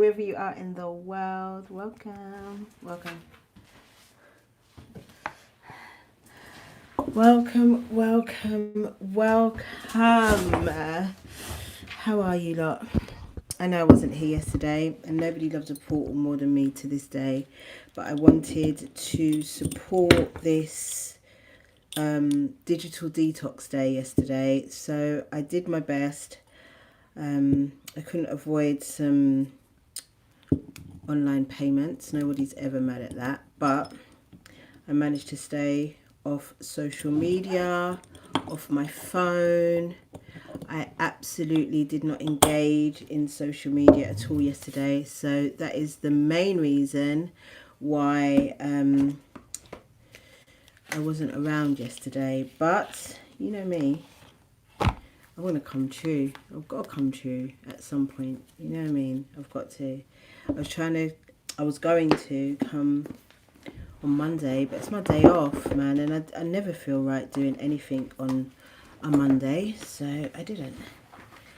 wherever you are in the world. Welcome, welcome, welcome. How are you lot? I know I wasn't here yesterday, and nobody loves a portal more than me to this day, but I wanted to support this digital detox day yesterday, so I did my best. I couldn't avoid some online payments. Nobody's ever mad at that, but I managed to stay off social media, off my phone. I absolutely did not engage in social media at all yesterday, so that is the main reason why I wasn't around yesterday. But you know me, I want to come true. I've got to come true at some point. You know what I mean? I've got to. I was going to come on Monday, but it's my day off, man, and I never feel right doing anything on a Monday, so I didn't.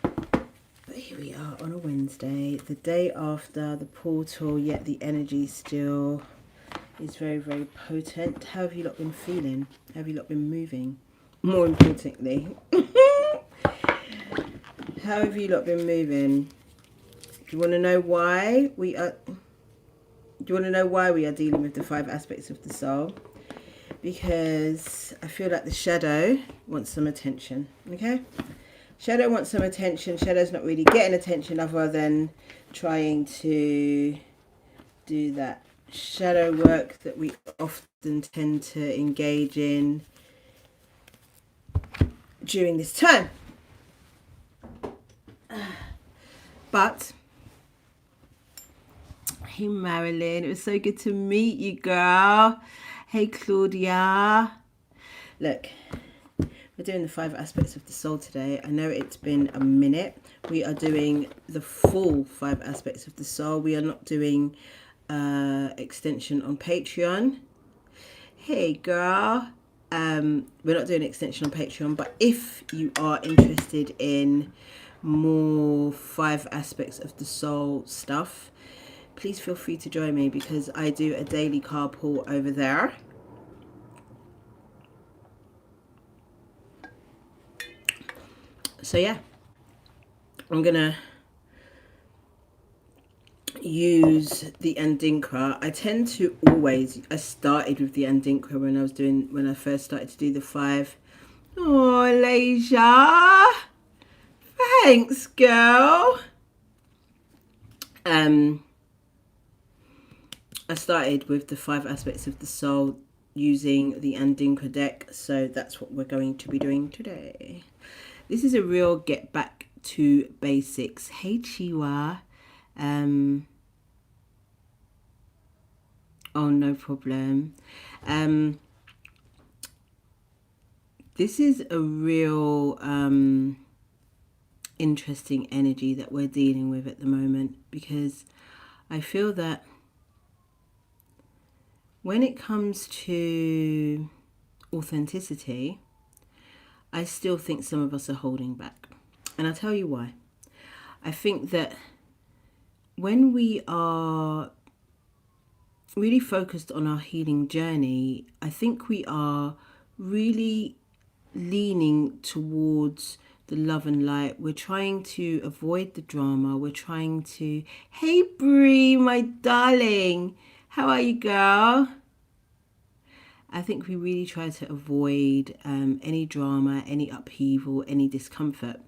But here we are on a Wednesday, the day after the portal, yet the energy still is very, very potent. How have you lot been feeling? How have you lot been moving? More importantly, how have you lot been moving? Do you want to know why we are? Do you want to know why we are dealing with the 5 aspects of the soul? Because I feel like the shadow wants some attention. Okay, shadow wants some attention. Shadow's not really getting attention other than trying to do that shadow work that we often tend to engage in during this time. But hey Marilyn, it was so good to meet you, girl. Hey Claudia. Look, we're doing the 5 aspects of the soul today. I know it's been a minute. We are doing the full 5 aspects of the soul. We are not doing extension on Patreon. Hey girl. We're not doing extension on Patreon, but if you are interested in more 5 aspects of the soul stuff, please feel free to join me, because I do a daily carpool over there. So yeah, I'm gonna use the Andinkra. I tend to I started with the Andinkra when I first started to do the 5. Oh, Leisha, thanks, girl. I started with the 5 aspects of the soul using the Andinkra deck, so that's what we're going to be doing today. This is a real get back to basics. Hey Chiwa. Oh, no problem. This is a real interesting energy that we're dealing with at the moment, because I feel that when it comes to authenticity, I still think some of us are holding back. And I'll tell you why. I think that when we are really focused on our healing journey, I think we are really leaning towards the love and light. We're trying to avoid the drama. We're trying to, hey Bree, my darling, how are you, girl? I think we really try to avoid any drama, any upheaval, any discomfort.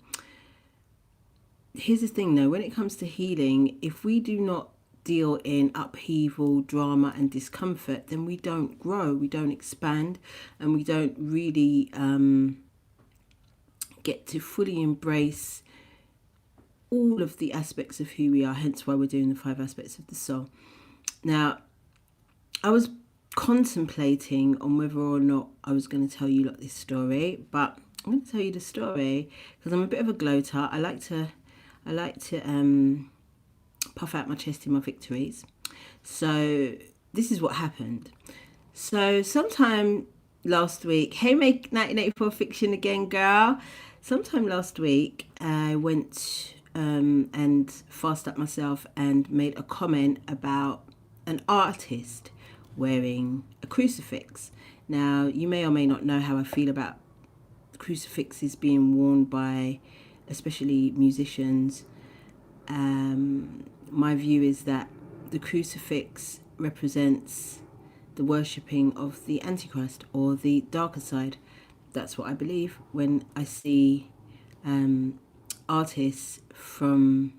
Here's the thing though, when it comes to healing, if we do not deal in upheaval, drama and discomfort, then we don't grow, we don't expand, and we don't really get to fully embrace all of the aspects of who we are, hence why we're doing the 5 aspects of the soul. Now, I was contemplating on whether or not I was going to tell you this story, but I'm going to tell you the story because I'm a bit of a gloater. I like to puff out my chest in my victories. So this is what happened. So sometime last week, hey, make 1984 fiction again, girl. Sometime last week, I went and fast up myself and made a comment about an artist wearing a crucifix. Now, you may or may not know how I feel about crucifixes being worn by especially musicians. My view is that the crucifix represents the worshipping of the Antichrist or the darker side. That's what I believe when I see artists from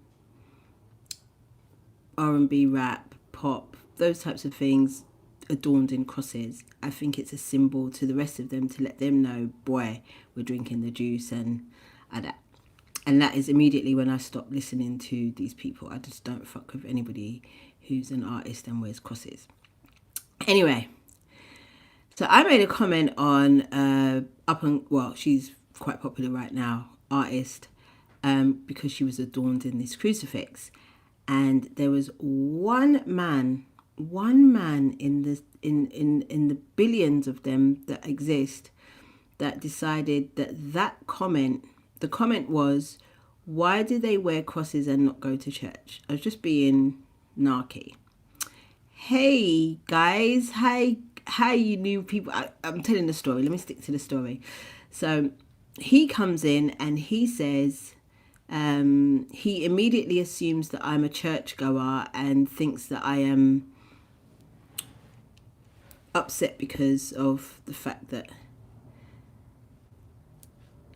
R&B, rap, pop, those types of things adorned in crosses. I think it's a symbol to the rest of them to let them know, boy, we're drinking the juice and that. And that is immediately when I stop listening to these people. I just don't fuck with anybody who's an artist and wears crosses. Anyway, so I made a comment on she's quite popular right now, artist, because she was adorned in this crucifix. And there was one man in the billions of them that exist that decided that comment, the comment was, why do they wear crosses and not go to church? I was just being narky. Hey guys, hi you new people. I'm telling the story. Let me stick to the story. So he comes in and he says, he immediately assumes that I'm a churchgoer and thinks that I am upset because of the fact that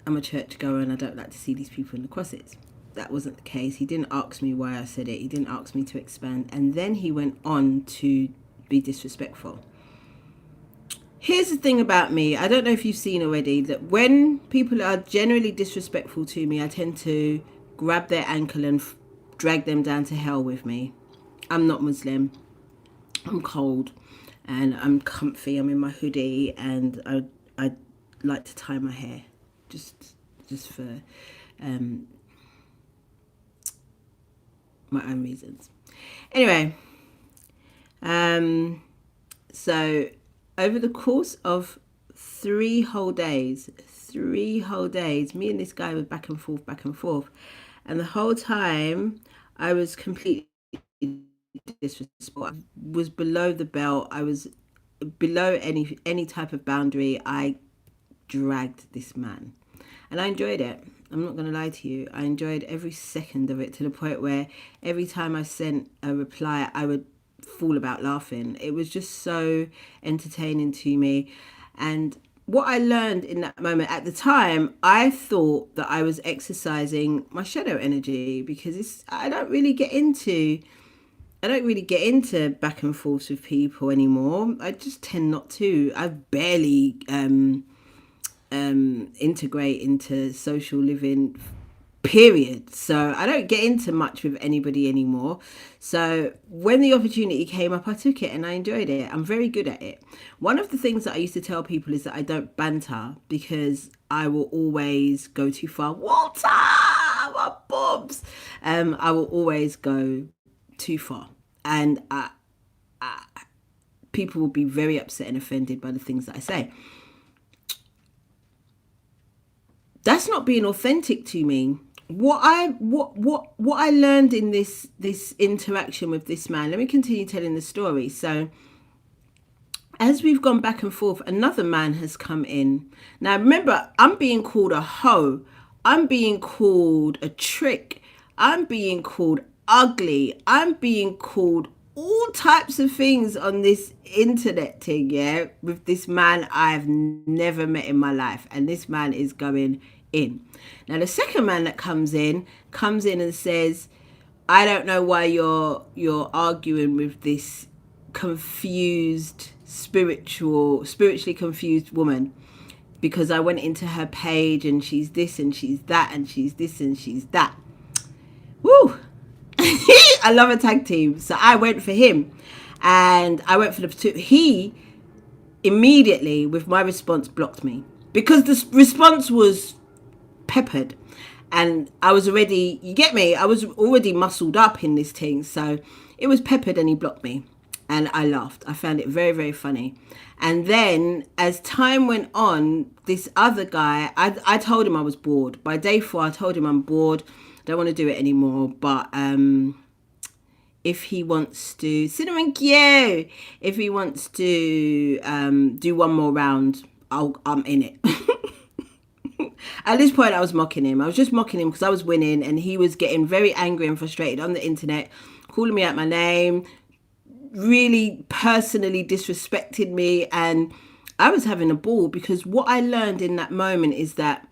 I'm a churchgoer and I don't like to see these people in the crosses. That wasn't the case. He didn't ask me why I said it. He didn't ask me to expand. And then he went on to be disrespectful. Here's the thing about me. I don't know if you've seen already that when people are generally disrespectful to me, I tend to grab their ankle and drag them down to hell with me. I'm not Muslim. I'm cold and I'm comfy. I'm in my hoodie and I like to tie my hair just for my own reasons. Anyway, so over the course of 3 whole days, me and this guy were back and forth. And the whole time I was completely disrespectful. I was below the belt. I was below any type of boundary. I dragged this man. And I enjoyed it. I'm not going to lie to you. I enjoyed every second of it to the point where every time I sent a reply, I would fall about laughing. It was just so entertaining to me. And what I learned in that moment, at the time, I thought that I was exercising my shadow energy because I don't really get into back and forth with people anymore. I just tend not to. I barely integrate into social living, period. So I don't get into much with anybody anymore. So when the opportunity came up, I took it and I enjoyed it. I'm very good at it. One of the things that I used to tell people is that I don't banter because I will always go too far. Walter, my bobs. I will always go too far. And people will be very upset and offended by the things that I say. That's not being authentic to me. What I learned in this interaction with this man, let me continue telling the story. So as we've gone back and forth, another man has come in. Now remember, I'm being called a hoe. I'm being called a trick. I'm being called ugly. I'm being called all types of things on this internet thing, yeah, with this man I've never met in my life. And this man is going in. Now the second man that comes in and says, I don't know why you're arguing with this confused spiritually confused woman, because I went into her page and she's this and she's that and she's this and she's that. Woo! I love a tag team. So I went for him and I went for the two. He immediately, with my response, blocked me because the response was peppered and I was already, you get me, I was already muscled up in this thing. So it was peppered and he blocked me and I laughed. I found it very, very funny. And then as time went on, this other guy, I told him I was bored. By day 4, I told him I'm bored. don't want to do it anymore. But if he wants to, Cinnamon Q, if he wants to do one more round, I'm in it. At this point, I was mocking him. I was just mocking him because I was winning, and he was getting very angry and frustrated on the internet, calling me out my name, really personally disrespected me, and I was having a ball because what I learned in that moment is that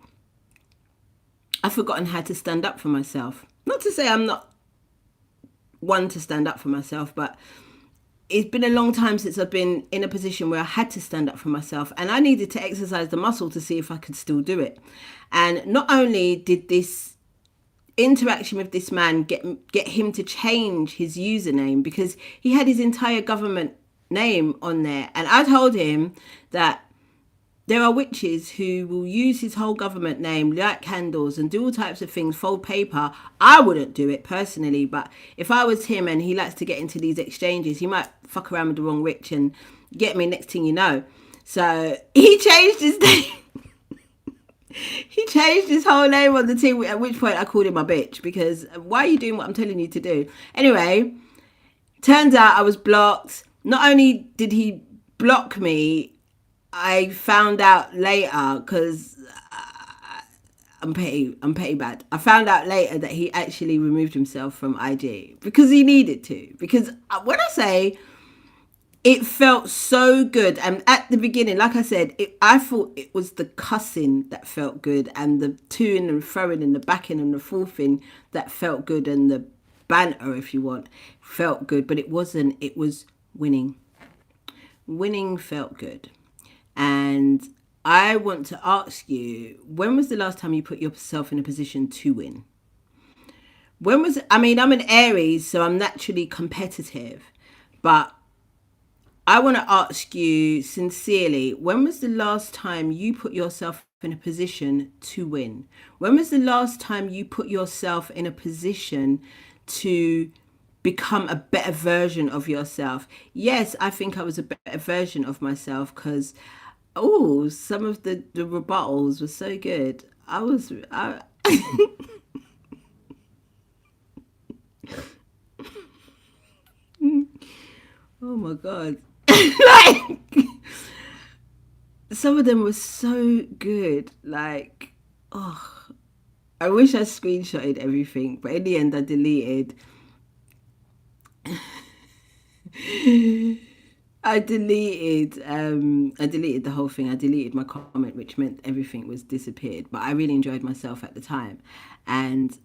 I've forgotten how to stand up for myself. Not to say I'm not one to stand up for myself, but it's been a long time since I've been in a position where I had to stand up for myself, and I needed to exercise the muscle to see if I could still do it. And not only did this interaction with this man get him to change his username, because he had his entire government name on there, and I told him that there are witches who will use his whole government name, light candles and do all types of things, fold paper. I wouldn't do it personally, but if I was him and he likes to get into these exchanges, he might fuck around with the wrong witch and get me next thing you know. So he changed his name. He changed his whole name on the team, at which point I called him my bitch, because why are you doing what I'm telling you to do? Anyway, turns out I was blocked. Not only did he block me, I found out later, because I'm petty bad. I found out later that he actually removed himself from IG because he needed to. Because when I say it felt so good, and at the beginning, like I said, I thought it was the cussing that felt good, and the toing and throwing and the backing and the forthing that felt good, and the banter, if you want, felt good. But it wasn't. It was winning. Winning felt good. And I want to ask you, when was the last time you put yourself in a position to win? When was it? I mean, I'm an Aries, so I'm naturally competitive. But I want to ask you sincerely, when was the last time you put yourself in a position to win? When was the last time you put yourself in a position to become a better version of yourself? Yes, I think I was a better version of myself because some of the rebuttals were so good. Oh my God. Like, some of them were so good. Like, I wish I screenshotted everything, but in the end I deleted. I deleted the whole thing. I deleted my comment, which meant everything was disappeared. But I really enjoyed myself at the time. And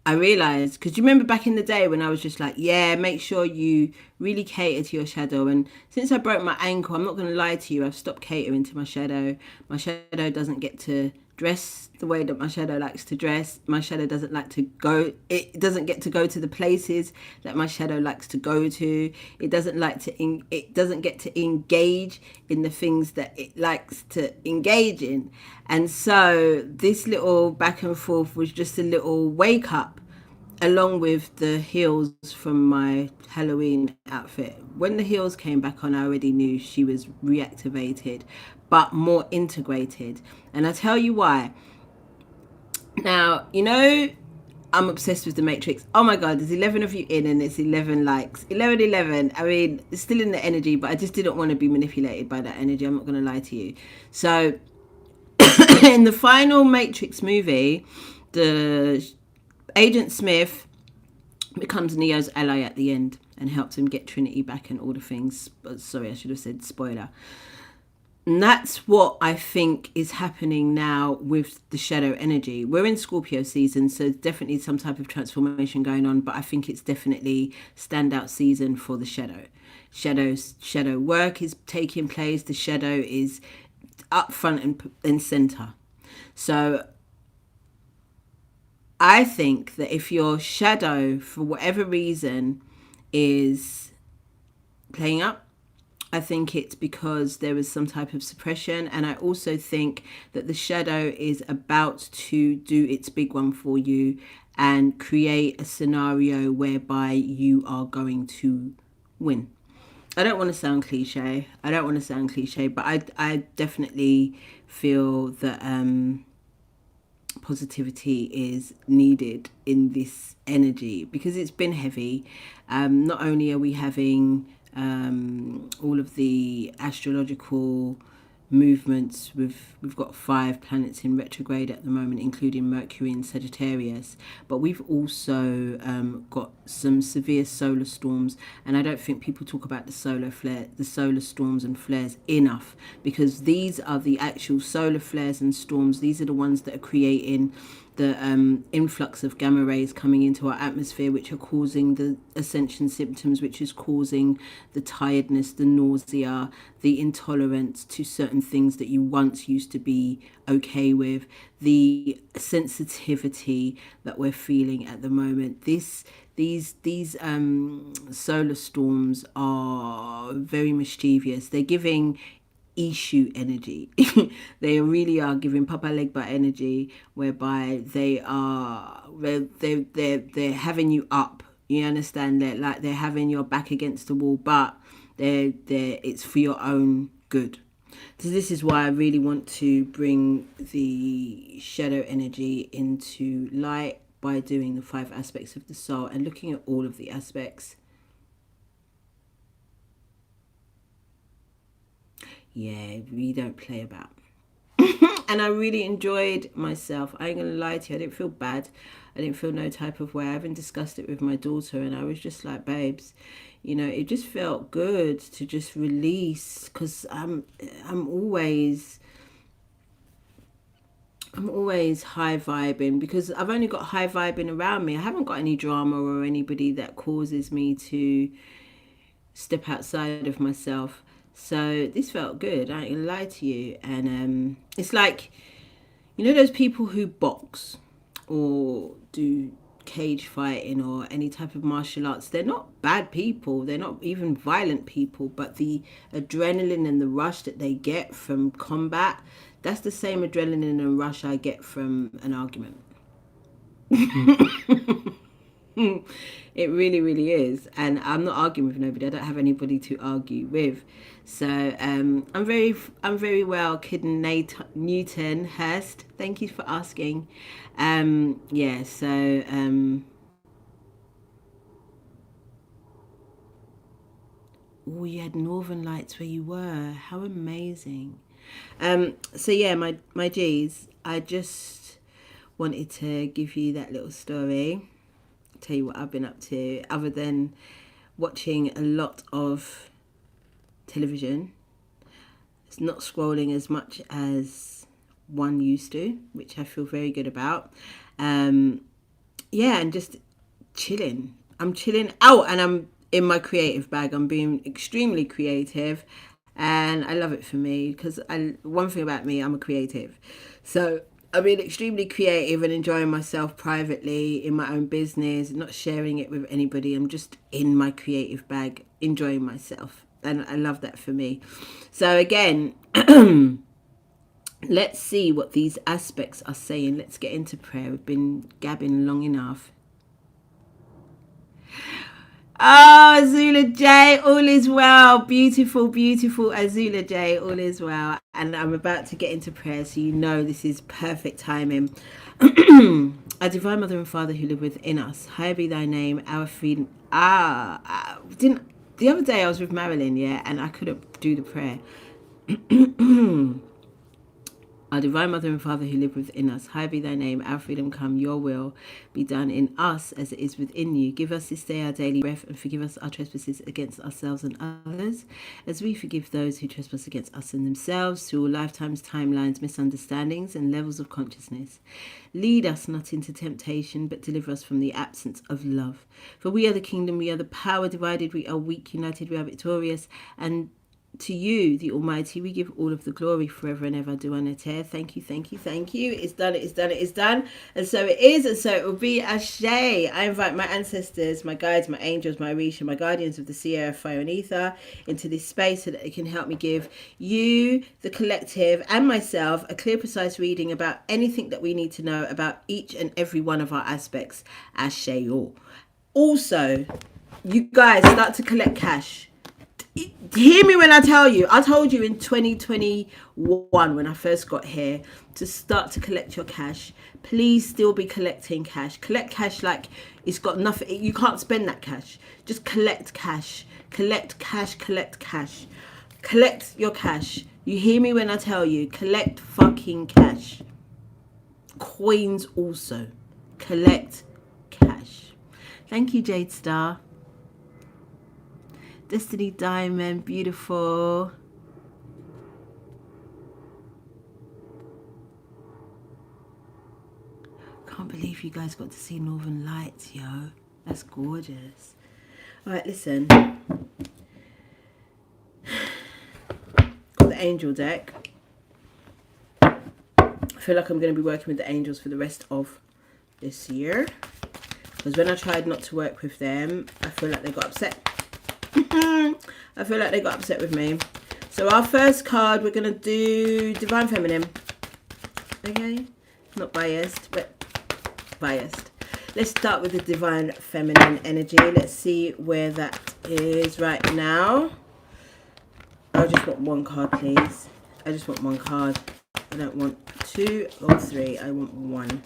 I realised, because you remember back in the day when I was just like, yeah, make sure you really cater to your shadow. And since I broke my ankle, I'm not going to lie to you, I've stopped catering to my shadow. My shadow doesn't get to dress the way that my shadow likes to dress. My shadow doesn't like to go, it doesn't get to go to the places that my shadow likes to go to. It doesn't get to engage in the things that it likes to engage in. And so this little back and forth was just a little wake up, along with the heels from my Halloween outfit. When the heels came back on, I already knew she was reactivated, but more integrated. And I tell you why. Now, I'm obsessed with The Matrix. Oh my God, there's 11 of you in and it's 11 likes. 11. I mean, it's still in the energy, but I just didn't want to be manipulated by that energy. I'm not going to lie to you. So in the final Matrix movie, the Agent Smith becomes Neo's ally at the end and helps him get Trinity back and all the things. Sorry, I should have said spoiler. And that's what I think is happening now with the shadow energy. We're in Scorpio season, so there's definitely some type of transformation going on, but I think it's definitely standout season for the shadow. Shadow work is taking place. The shadow is up front and center. So I think that if your shadow, for whatever reason, is playing up, I think it's because there was some type of suppression. And I also think that the shadow is about to do its big one for you and create a scenario whereby you are going to win. I don't want to sound cliche, but I definitely feel that positivity is needed in this energy, because it's been heavy. Not only are we having all of the astrological movements, we've got 5 planets in retrograde at the moment, including Mercury in Sagittarius, but we've also got some severe solar storms, and I don't think people talk about the solar storms and flares enough, because these are the actual solar flares and storms. These are the ones that are creating the influx of gamma rays coming into our atmosphere, which are causing the ascension symptoms, which is causing the tiredness, the nausea, the intolerance to certain things that you once used to be okay with, the sensitivity that we're feeling at the moment. These solar storms are very mischievous. They're giving issue energy. They really are giving Papa Legba energy, whereby they're having you up. You understand that, like they're having your back against the wall, but it's for your own good. So this is why I really want to bring the shadow energy into light by doing the 5 aspects of the soul and looking at all of the aspects. Yeah, we don't play about. And I really enjoyed myself. I ain't gonna lie to you, I didn't feel bad. I didn't feel no type of way. I even discussed it with my daughter, and I was just like, babes, you know, it just felt good to just release, because I'm always high vibing, because I've only got high vibing around me. I haven't got any drama or anybody that causes me to step outside of myself. So this felt good, I ain't gonna lie to you. And it's like, you know, those people who box or do cage fighting or any type of martial arts, they're not bad people, they're not even violent people, but the adrenaline and the rush that they get from combat, that's the same adrenaline and rush I get from an argument. It really, really is. And I'm not arguing with nobody. I don't have anybody to argue with. So I'm very well, Kidden Newton Hurst. Thank you for asking. Yeah. So oh, you had Northern Lights where you were. How amazing. So yeah, my G's. I just wanted to give you that little story. Tell you what I've been up to, other than watching a lot of television. It's not scrolling as much as one used to, which I feel very good about. Yeah, and just chilling. I'm chilling out, and I'm in my creative bag. I'm being extremely creative, and I love it for me, because one thing about me, I'm a creative. So I've been extremely creative and enjoying myself privately in my own business, not sharing it with anybody. I'm just in my creative bag, enjoying myself. And I love that for me. So again, let's see what these aspects are saying. Let's get into prayer. We've been gabbing long enough. Oh, Azula J, all is well. Beautiful, beautiful Azula J, all is well. And I'm about to get into prayer, so you know this is perfect timing. Our Divine Mother and Father who live within us, hallowed be thy name, our freedom. The other day I was with Marilyn, yeah, and I couldn't do the prayer. Our Divine Mother and Father who live within us, hallowed be thy name, our freedom come, your will be done in us as it is within you. Give us this day our daily bread, and forgive us our trespasses against ourselves and others, as we forgive those who trespass against us and themselves, through all lifetimes, timelines, misunderstandings, and levels of consciousness. Lead us not into temptation, but deliver us from the absence of love. For we are the kingdom, we are the power. Divided we are weak, united we are victorious. And to you, the Almighty, we give all of the glory forever and ever. Duanater. Thank you, thank you, thank you. It's done, it is done, it is done. And so it is, and so it will be. Ashe. I invite my ancestors, my guides, my angels, my Orisha, my guardians of the Sierra, Fire and Ether into this space, so that it can help me give you, the collective, and myself a clear, precise reading about anything that we need to know about each and every one of our aspects. Ashe. Also, you guys start to collect cash. Hear me when I tell you. I told you in 2021 when I first got here to start to collect your cash. Please still be collecting cash. Collect cash like it's got nothing. You can't spend that cash. Just collect cash. Collect cash. Collect cash. Collect your cash. You hear me when I tell you. Collect fucking cash. Coins also. Collect cash. Thank you, Jade Star. Destiny Diamond, beautiful. Can't believe you guys got to see Northern Lights, yo. That's gorgeous. All right, listen. Got the angel deck. I feel like I'm going to be working with the angels for the rest of this year. Because when I tried not to work with them, I feel like they got upset. I feel like they got upset with me. So our first card, we're going to do Divine Feminine. Okay? Not biased, but biased. Let's start with the Divine Feminine energy. Let's see where that is right now. I just want one card, please. I just want one card. I don't want 2 or 3. I want 1.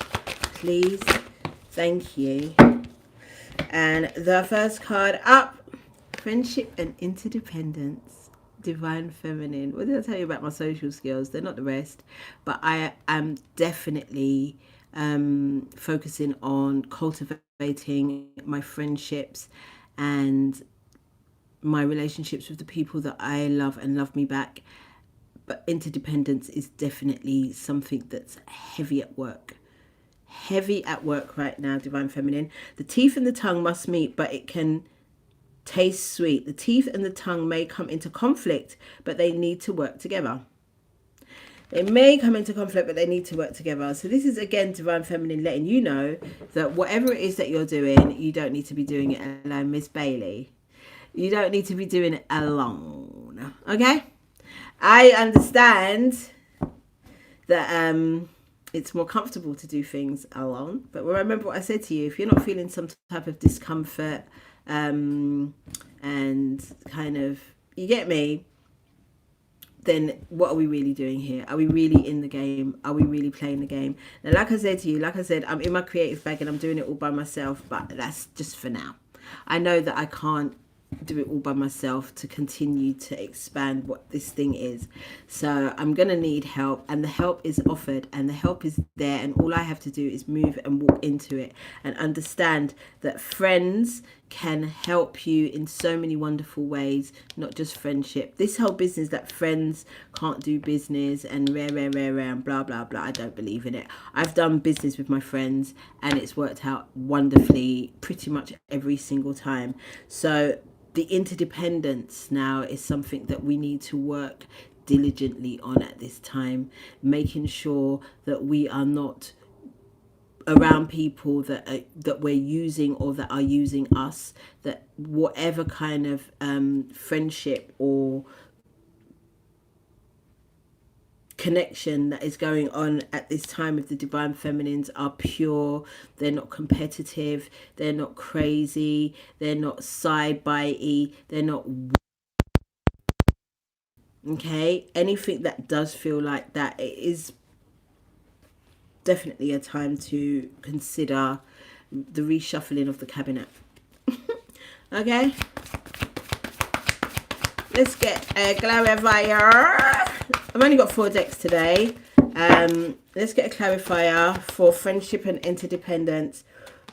Please. Thank you. And the first card up. Friendship and interdependence. Divine Feminine. What did I tell you about my social skills? They're not the rest. But I am definitely focusing on cultivating my friendships and my relationships with the people that I love and love me back. But interdependence is definitely something that's heavy at work. Heavy at work right now, Divine Feminine. The teeth and the tongue must meet, but it can taste sweet. The teeth and the tongue may come into conflict, but they need to work together. They may come into conflict, but they need to work together. So this is, again, Divine Feminine letting you know that whatever it is that you're doing, you don't need to be doing it alone. Miss Bailey, you don't need to be doing it alone. Okay? I understand that it's more comfortable to do things alone. But remember what I said to you. If you're not feeling some type of discomfort and kind of, you get me, then what are we really doing here? Are we really in the game? Are we really playing the game? Now, like I said to you, I'm in my creative bag and I'm doing it all by myself, but that's just for now. I know that I can't do it all by myself to continue to expand what this thing is. So I'm going to need help, and the help is offered and the help is there, and all I have to do is move and walk into it and understand that friends can help you in so many wonderful ways, not just friendship. This whole business that friends can't do business and rare and blah blah blah, I don't believe in it. I've done business with my friends and it's worked out wonderfully pretty much every single time. So the interdependence now is something that we need to work diligently on at this time, making sure that we are not around people that we're using or that are using us, that whatever kind of friendship or connection that is going on at this time with the Divine Feminines are pure. They're not competitive, they're not crazy, they're not side-by-y, they're not okay. Anything that does feel like that, it is definitely a time to consider the reshuffling of the cabinet. Okay, let's get a clarifier. I've only got 4 decks today. Let's get a clarifier for friendship and interdependence.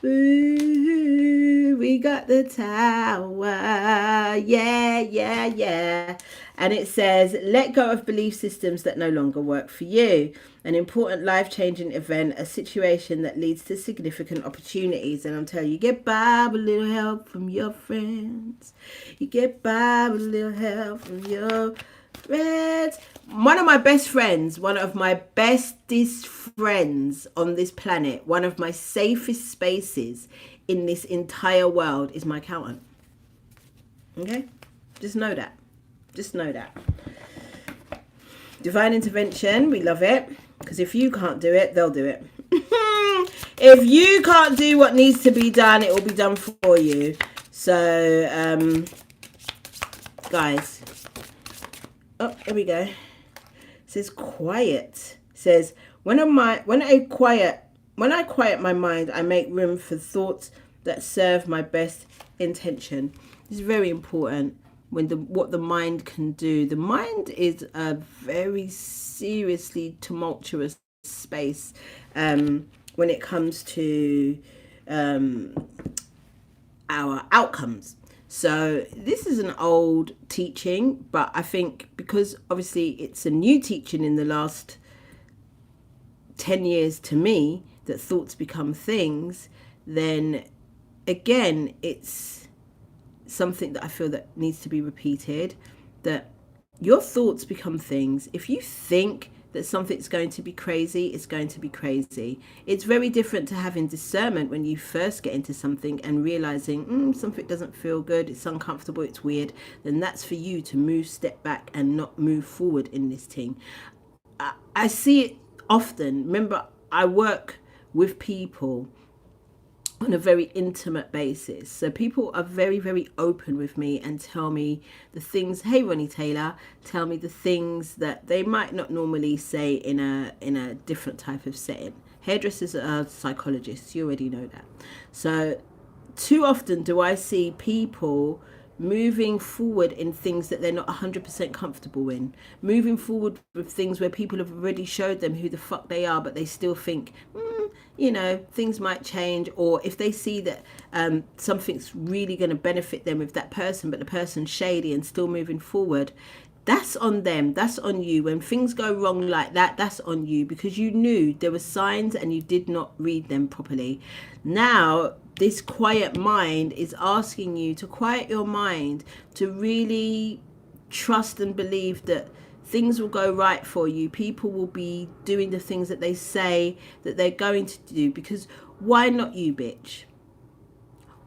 Ooh, we got the Tower. Yeah. And it says, let go of belief systems that no longer work for you. An important life-changing event, a situation that leads to significant opportunities. And I'm telling you, get by with a little help from your friends. You get by with a little help from your friends. One of my best friends, one of my bestest friends on this planet, one of my safest spaces in this entire world is my accountant. Okay? Just know that. Just know that. Divine intervention, we love it. Because if you can't do it, they'll do it. If you can't do what needs to be done, it will be done for you. So, guys. Oh, there we go. It says quiet. It says when I quiet my mind, I make room for thoughts that serve my best intention. It's very important when what the mind can do. The mind is a very seriously tumultuous space when it comes to our outcomes. So this is an old teaching, but I think because obviously it's a new teaching in the last 10 years to me, that thoughts become things, then again, it's something that I feel that needs to be repeated, that your thoughts become things. If you think that something's going to be crazy, it's going to be crazy. It's very different to having discernment when you first get into something and realizing something doesn't feel good, it's uncomfortable, it's weird. Then that's for you to step back and not move forward in this thing. I see it often. Remember, I work with people on a very intimate basis. So people are very, very open with me and tell me the things, hey Ronnie Taylor, tell me the things that they might not normally say in a different type of setting. Hairdressers are psychologists, you already know that. So too often do I see people moving forward in things that they're not 100% comfortable in, moving forward with things where people have already showed them who the fuck they are, but they still think things might change. Or if they see that something's really going to benefit them with that person, but the person's shady and still moving forward, that's on them, that's on you. When things go wrong like that, that's on you, because you knew there were signs and you did not read them properly. Now this quiet mind is asking you to quiet your mind, to really trust and believe that things will go right for you. People will be doing the things that they say that they're going to do, because why not you, bitch?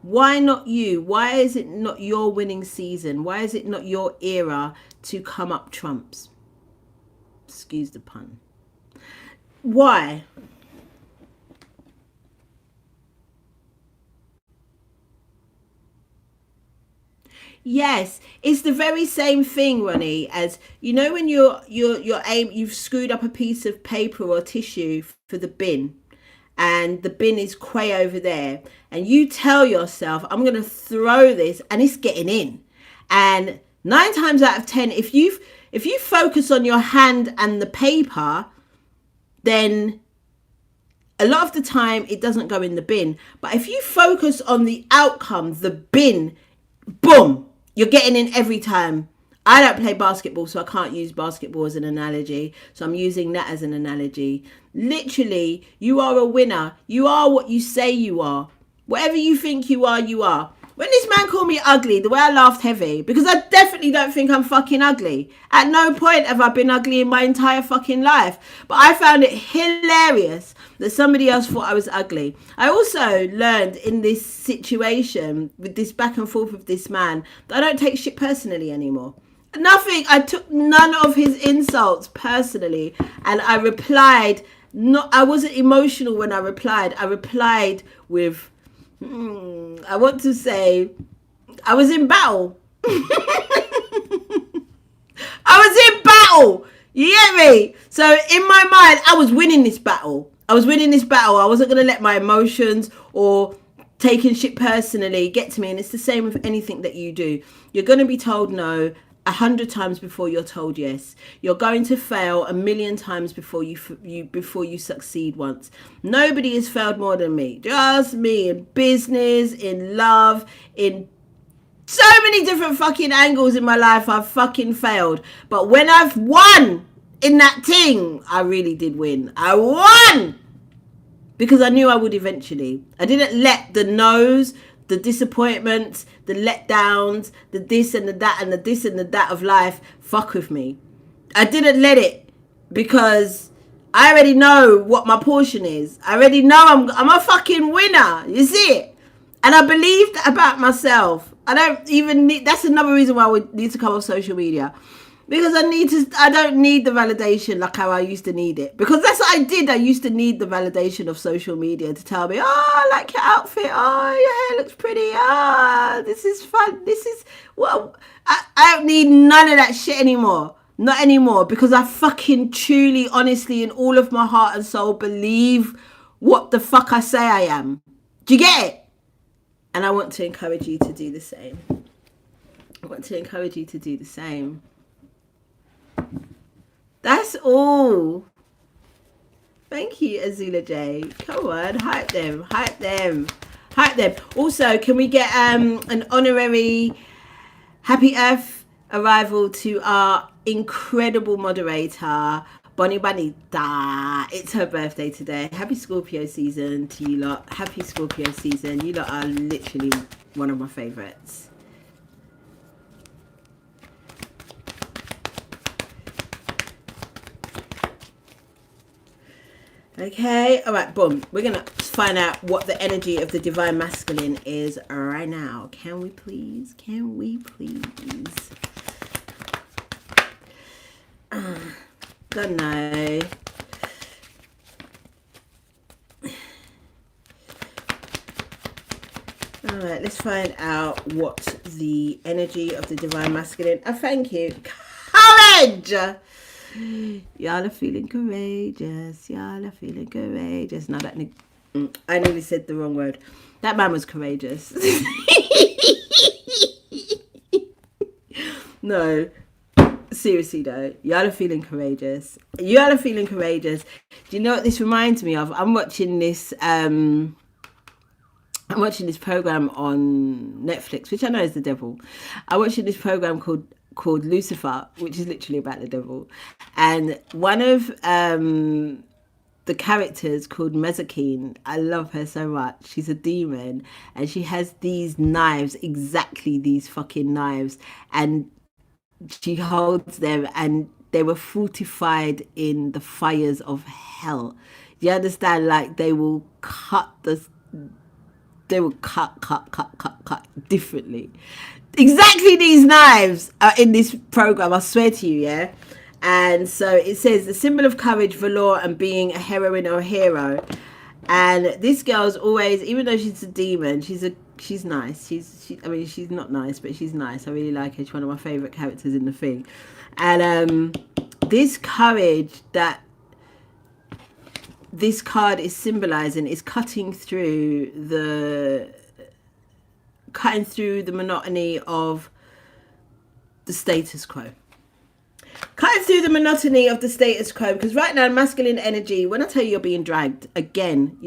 Why not you? Why is it not your winning season? Why is it not your era to come up trumps? Excuse the pun. Why? Yes, it's the very same thing, Ronnie, as when you've screwed up a piece of paper or tissue for the bin, and the bin is quay over there, and you tell yourself, I'm going to throw this and it's getting in. And 9 times out of 10, if you focus on your hand and the paper, then a lot of the time it doesn't go in the bin. But if you focus on the outcome, the bin, boom, you're getting in every time. I don't play basketball, so I can't use basketball as an analogy. So I'm using that as an analogy. Literally, you are a winner. You are what you say you are. Whatever you think you are, you are. When this man called me ugly, the way I laughed heavy, because I definitely don't think I'm fucking ugly. At no point have I been ugly in my entire fucking life. But I found it hilarious that somebody else thought I was ugly. I also learned in this situation, with this back and forth with this man, that I don't take shit personally anymore. Nothing. I took none of his insults personally. And I replied, I wasn't emotional when I replied. I replied with, I want to say, I was in battle. I was in battle. You get me? So in my mind, I was winning this battle. I wasn't going to let my emotions or taking shit personally get to me. And it's the same with anything that you do. You're going to be told no 100 times before you're told yes. You're going to fail 1,000,000 times before you succeed once. Nobody has failed more than me. Just me, in business, in love, in so many different fucking angles in my life. I've fucking failed. But when I've won in that thing, I really did win. I won! Because I knew I would eventually. I didn't let the no's, the disappointments, the letdowns, the this and the that and the this and the that of life fuck with me. I didn't let it, because I already know what my portion is. I already know I'm a fucking winner. You see it? And I believed about myself. I don't even need, that's another reason why we need to come off social media. Because I don't need the validation like how I used to need it. Because that's what I did. I used to need the validation of social media to tell me, oh, I like your outfit. Oh, your hair looks pretty. Oh, this is fun. This is, well, I don't need none of that shit anymore. Not anymore. Because I fucking truly, honestly, in all of my heart and soul, believe what the fuck I say I am. Do you get it? And I want to encourage you to do the same. I want to encourage you to do the same. That's all. Thank you, Azula J. Come on, hype them, hype them, hype them. Also, can we get an honorary Happy Earth arrival to our incredible moderator, Bonnie Bonita. It's her birthday today. Happy Scorpio season to you lot. Happy Scorpio season. You lot are literally one of my favourites. Okay, all right, boom. We're going to find out what the energy of the Divine Masculine is right now. Can we please? Can we please? Don't know. All right, let's find out what the energy of the Divine Masculine. Oh, thank you. Courage! Y'all are feeling courageous. Y'all are feeling courageous. Now that I nearly said the wrong word. That man was courageous. No, seriously though, y'all are feeling courageous. Y'all are feeling courageous. Do you know what this reminds me of? I'm watching this program on Netflix, which I know is the devil. I'm watching this program called Lucifer, which is literally about the devil. And one of the characters called Mezakine, I love her so much. She's a demon and she has these knives, exactly these fucking knives. And she holds them and they were fortified in the fires of hell. You understand? Like they will cut differently. Exactly these knives are in this program, I swear to you, yeah? And so it says the symbol of courage, valor, and being a heroine or a hero. And this girl's always, even though she's a demon, she's nice. She's not nice, but she's nice. I really like her. She's one of my favourite characters in the thing. And this courage that this card is symbolizing is cutting through the monotony of the status quo. Cutting through the monotony of the status quo, because right now masculine energy, when I tell you you're being dragged again,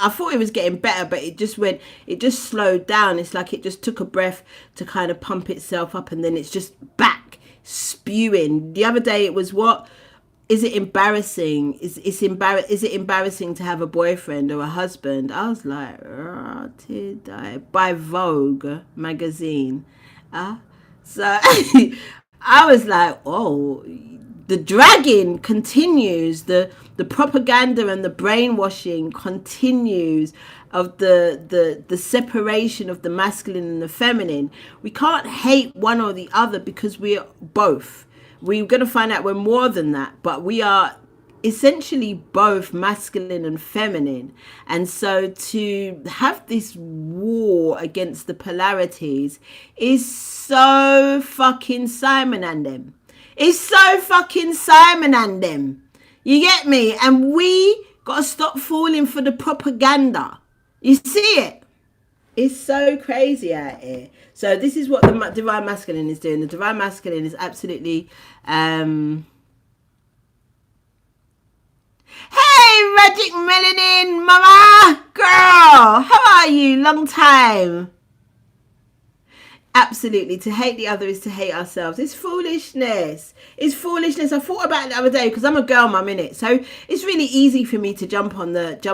I thought it was getting better, but it just slowed down. It's like it just took a breath to kind of pump itself up, and then it's just back spewing. The other day it was, what is it embarrassing? Is it embarrassing to have a boyfriend or a husband? I was like, did I? By Vogue magazine. So I was like, oh, the dragging continues, the propaganda and the brainwashing continues of the separation of the masculine and the feminine. We can't hate one or the other because we're both. We're going to find out we're more than that, but we are essentially both masculine and feminine. And so to have this war against the polarities is so fucking Simon and them. It's so fucking Simon and them. You get me? And we got to stop falling for the propaganda. You see it? It's so crazy out here. So this is what the Divine Masculine is doing. The Divine Masculine is absolutely... Hey, Magic Melanin, mama, girl, how are you? Long time. Absolutely, to hate the other is to hate ourselves. It's foolishness. It's foolishness. I thought about it the other day because I'm a girl mum, innit? So it's really easy for me to jump on the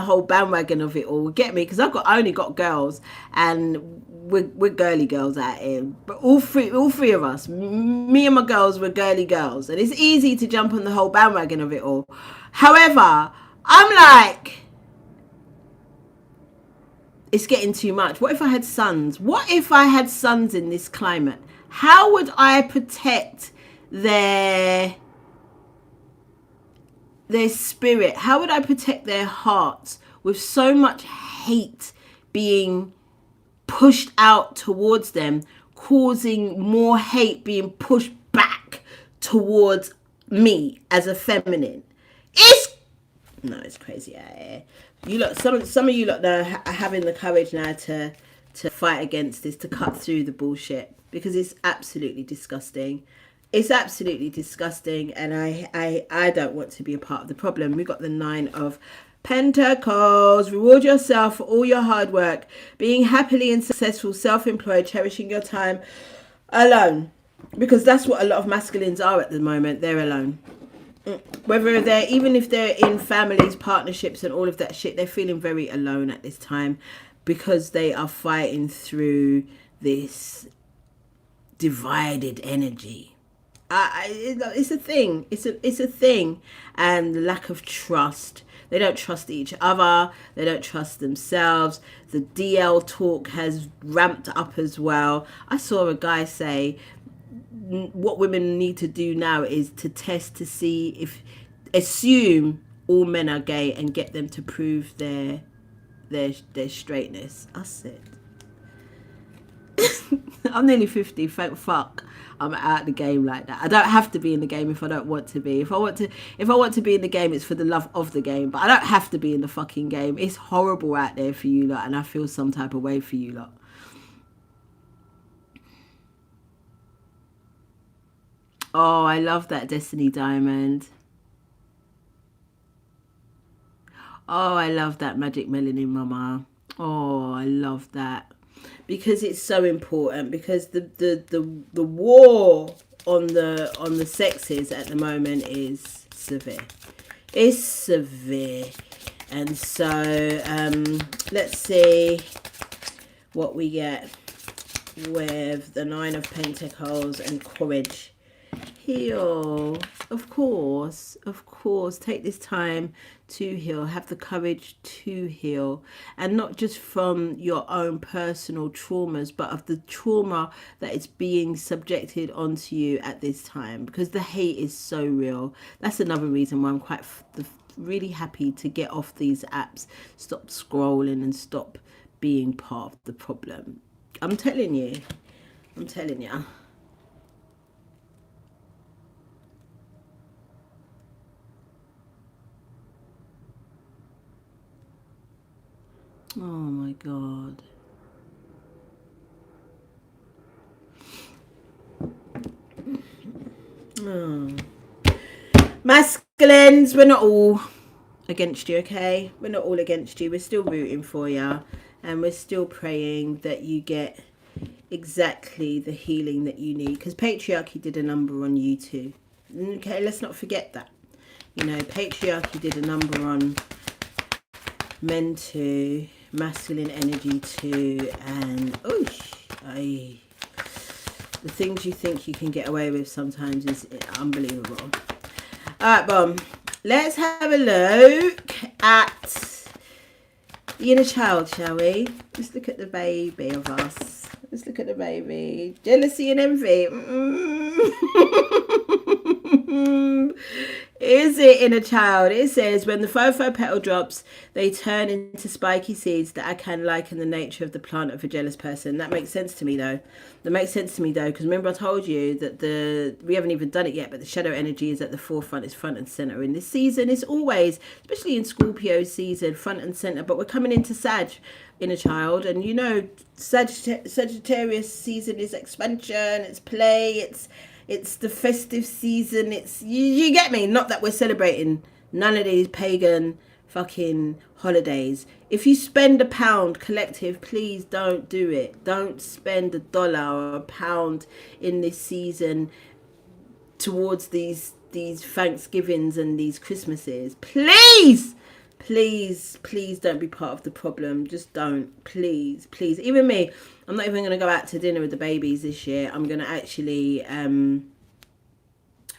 whole bandwagon of it all. Get me? Because I only got girls, and we're girly girls out here. But all three of us, me and my girls, were girly girls, and it's easy to jump on the whole bandwagon of it all. However, I'm like, it's getting too much. What if I had sons? What if I had sons in this climate? How would I protect their spirit? How would I protect their hearts with so much hate being pushed out towards them, causing more hate being pushed back towards me as a feminine? It's crazy out here. You lot, some of you lot are having the courage now to fight against this, to cut through the bullshit, because it's absolutely disgusting. It's absolutely disgusting, and I don't want to be a part of the problem. We've got the 9 of Pentacles. Reward yourself for all your hard work, being happily and successful, self-employed, cherishing your time alone, because that's what a lot of masculines are at the moment. They're alone. Whether they're, even if they're in families, partnerships and all of that shit, they're feeling very alone at this time, because they are fighting through this divided energy. It's a thing. It's a thing. And the lack of trust. They don't trust each other. They don't trust themselves. The DL talk has ramped up as well. I saw a guy say, what women need to do now is to test to see if, assume all men are gay and get them to prove their straightness. I said, I'm nearly 50. Thank fuck I'm out the game like that. I don't have to be in the game if I don't want to be. If I want to be in the game, it's for the love of the game. But I don't have to be in the fucking game. It's horrible out there for you lot, and I feel some type of way for you lot. Oh, I love that Destiny Diamond. Oh, I love that Magic Melanin Mama. Oh, I love that. Because it's so important, because the war on the sexes at the moment is severe. It's severe. And so let's see what we get with the 9 of Pentacles and Courage. Heal. Of course. Take this time to heal. Have the courage to heal. And not just from your own personal traumas, but of the trauma that is being subjected onto you at this time. Because the hate is so real. That's another reason why I'm quite really happy to get off these apps. Stop scrolling and stop being part of the problem. I'm telling you. Oh my God. Oh. Masculines, we're not all against you, okay? We're not all against you. We're still rooting for you. And we're still praying that you get exactly the healing that you need. Because patriarchy did a number on you too. Okay, let's not forget that. You know, patriarchy did a number on men too, masculine energy too, and the things you think you can get away with sometimes is unbelievable. Alright, Bomb. Let's have a look at the inner child, shall we? Let's look at the baby of us. Let's look at the baby. Jealousy and envy. Is it inner child? It says, when the fofo petal drops, they turn into spiky seeds that I can liken the nature of the plant of a jealous person. That makes sense to me though. Because remember I told you that we haven't even done it yet, but the shadow energy is at the forefront, it's front and center in this season. It's always, especially in Scorpio season, front and center. But we're coming into Sag, inner child, and you know, Sagittarius season is expansion, it's play, it's the festive season. It's you get me. Not that we're celebrating none of these pagan fucking holidays. If you spend £1 collective, please don't do it. Don't spend $1 or £1 in this season towards these Thanksgivings and these Christmases. Please don't be part of the problem. Just don't. Please. Even me, I'm not even going to go out to dinner with the babies this year. I'm going to actually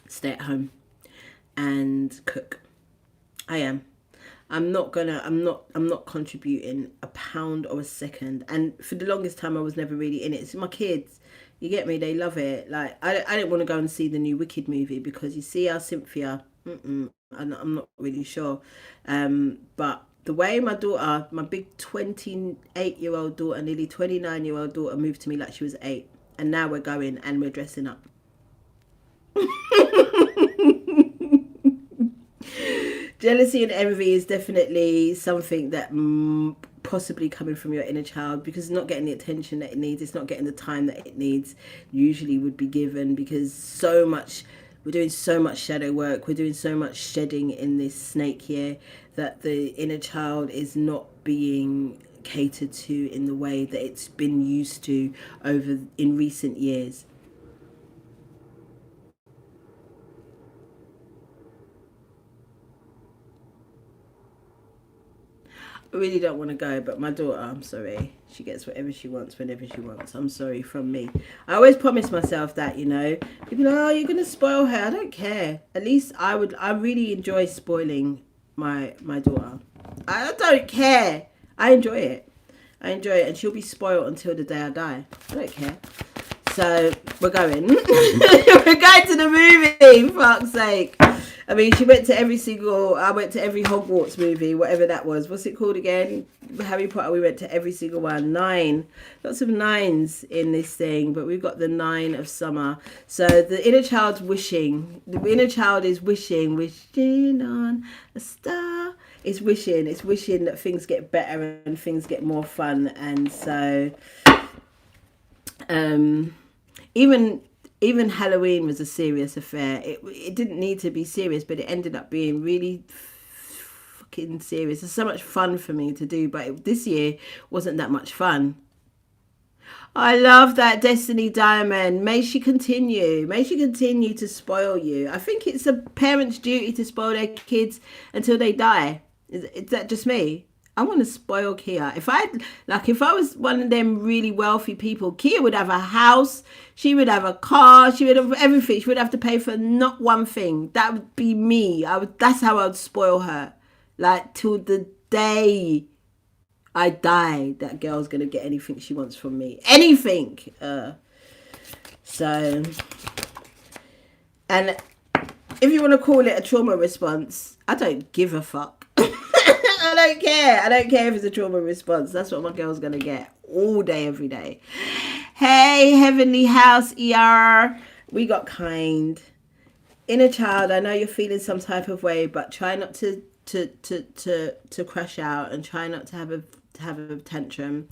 stay at home and cook. I am. I'm not contributing a pound or a second. And for the longest time I was never really in it. It's my kids. You get me? They love it. Like I didn't want to go and see the new Wicked movie because you see how Cynthia, I'm not really sure. But the way my daughter, my big 28-year-old daughter, nearly 29-year-old daughter moved to me like she was 8. And now we're going and we're dressing up. Jealousy and envy is definitely something that possibly coming from your inner child, because it's not getting the attention that it needs. It's not getting the time that it needs usually would be given, because we're doing so much shadow work. We're doing so much shedding in this snake year that the inner child is not being catered to in the way that it's been used to over in recent years. I really don't want to go, but my daughter, I'm sorry, she gets whatever she wants whenever she wants. I'm sorry, from me. I always promise myself that, people are, oh, you're going to spoil her. I don't care. At least I really enjoy spoiling my daughter. I don't care. I enjoy it. And she'll be spoiled until the day I die. I don't care. So we're going. We're going to the movie, for fuck's sake. I mean, I went to every Hogwarts movie, whatever that was. What's it called again? Harry Potter, we went to every single one. 9. Lots of 9s in this thing, but we've got the 9 of summer. So the inner child's wishing. The inner child is wishing on a star. It's wishing that things get better and things get more fun. And so, even Halloween was a serious affair. It didn't need to be serious, but it ended up being really fucking serious. It's so much fun for me to do, but this year wasn't that much fun. I love that Destiny Diamond. May she continue. May she continue to spoil you. I think it's a parent's duty to spoil their kids until they die. Is that just me? I want to spoil Kia. If I was one of them really wealthy people, Kia would have a house, she would have a car, she would have everything. She would have to pay for not one thing. That would be me. That's how I would spoil her. Like, till the day I die, that girl's going to get anything she wants from me. Anything. So, and if you want to call it a trauma response, I don't give a fuck. I don't care. I don't care if it's a trauma response. That's what my girl's going to get all day, every day. Hey, Heavenly House, ER. We got kind. Inner child, I know you're feeling some type of way, but try not to crash out and try not to have a tantrum.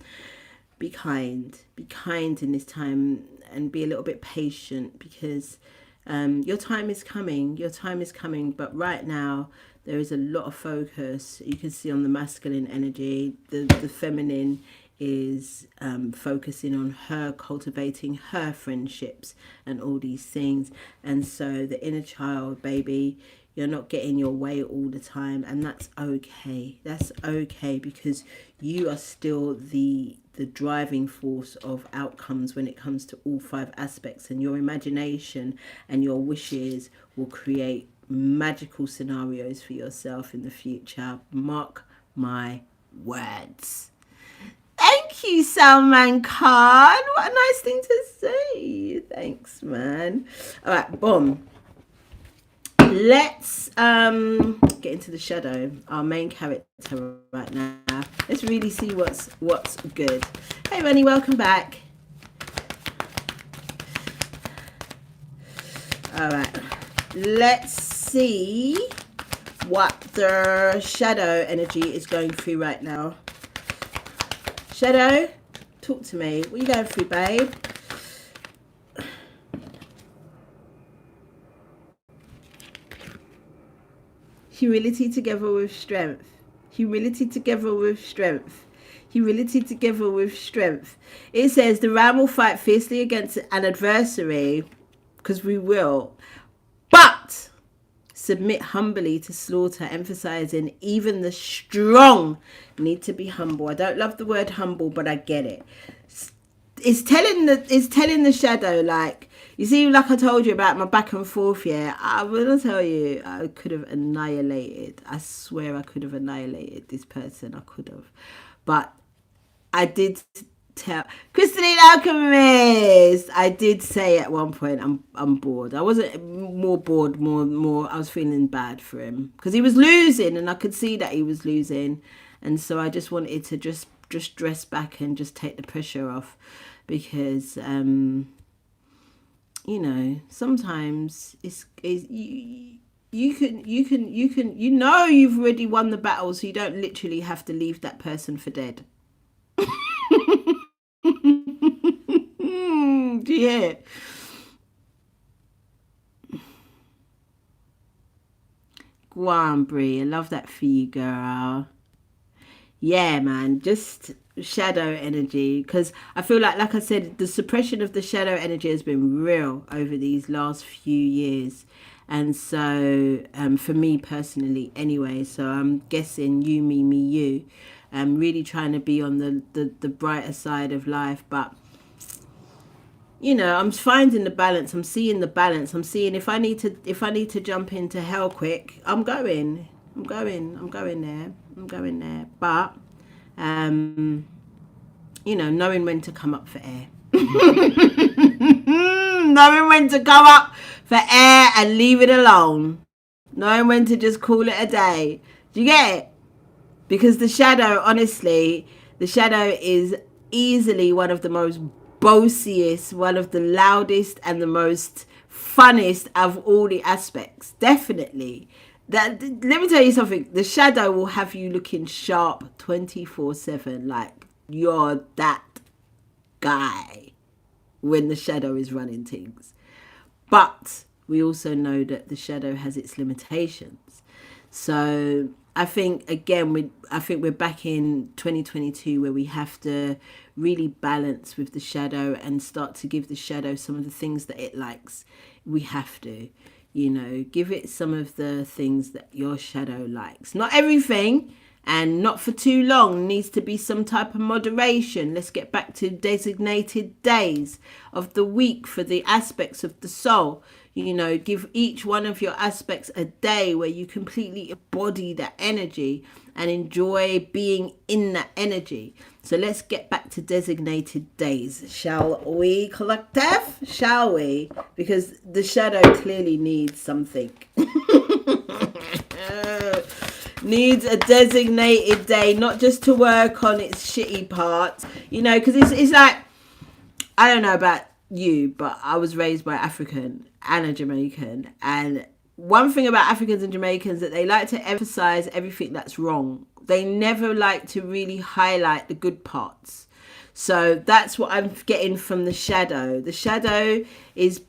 Be kind. Be kind in this time and be a little bit patient, because your time is coming. Your time is coming. But right now, there is a lot of focus. You can see on the masculine energy, the feminine is focusing on her, cultivating her friendships and all these things. And so the inner child, baby, you're not getting your way all the time, and that's okay. That's okay, because you are still the driving force of outcomes when it comes to all 5 aspects, and your imagination and your wishes will create magical scenarios for yourself in the future. Mark my words. Thank you, Salman Khan. What a nice thing to say. Thanks, man. All right, boom. Let's get into the shadow, our main character right now. Let's really see what's good. Hey, Rennie, welcome back. All right, let's see what the shadow energy is going through right now. Shadow, talk to me. What are you going through, babe? Humility together with strength. Humility together with strength. Humility together with strength. It says the ram will fight fiercely against an adversary, because we will, but submit humbly to slaughter, emphasizing even the strong need to be humble. I don't love the word humble, but I get it. it's telling the shadow, like, you see, like I told you about my back and forth. Yeah, I'm gonna tell you, I could have annihilated. I swear, I could have annihilated this person. I could have, but I did tell Crystalline Alchemist. I did say at one point, I'm bored. I wasn't more bored, more. I was feeling bad for him because he was losing, and I could see that he was losing, and so I just wanted to just dress back and just take the pressure off, because you know, sometimes you can you've already won the battle, so you don't literally have to leave that person for dead. Do you hear? Go on, Brie. I love that for you, girl. Yeah, man. Just shadow energy, because I feel like I said, the suppression of the shadow energy has been real over these last few years, and so for me personally anyway, so I'm guessing you, me, you, I'm really trying to be on the brighter side of life, but you know, I'm finding the balance. I'm seeing the balance. I'm seeing if I need to jump into hell quick, I'm going. I'm going there. I'm going there. But you know, knowing when to come up for air. Knowing when to come up for air and leave it alone. Knowing when to just call it a day. Do you get it? Because the shadow, honestly, the shadow is easily one of the most bossiest, one of the loudest and the most funnest of all the aspects. Definitely. That, let me tell you something. The shadow will have you looking sharp 24/7. Like, you're that guy when the shadow is running things. But we also know that the shadow has its limitations. So I think, again, we're back in 2022 where we have to really balance with the shadow and start to give the shadow some of the things that it likes. We have to, you know, give it some of the things that your shadow likes. Not everything, and not for too long. Needs to be some type of moderation. Let's get back to designated days of the week for the aspects of the soul. You know, give each one of your aspects a day where you completely embody that energy and enjoy being in that energy. So let's get back to designated days, shall we, collective? Shall we? Because the shadow clearly needs something. Needs a designated day, not just to work on its shitty parts, you know, because it's like, I don't know about you, but I was raised by African and a Jamaican, and one thing about Africans and Jamaicans that they like to emphasize everything that's wrong. They never like to really highlight the good parts. So that's what I'm getting from the shadow. The shadow is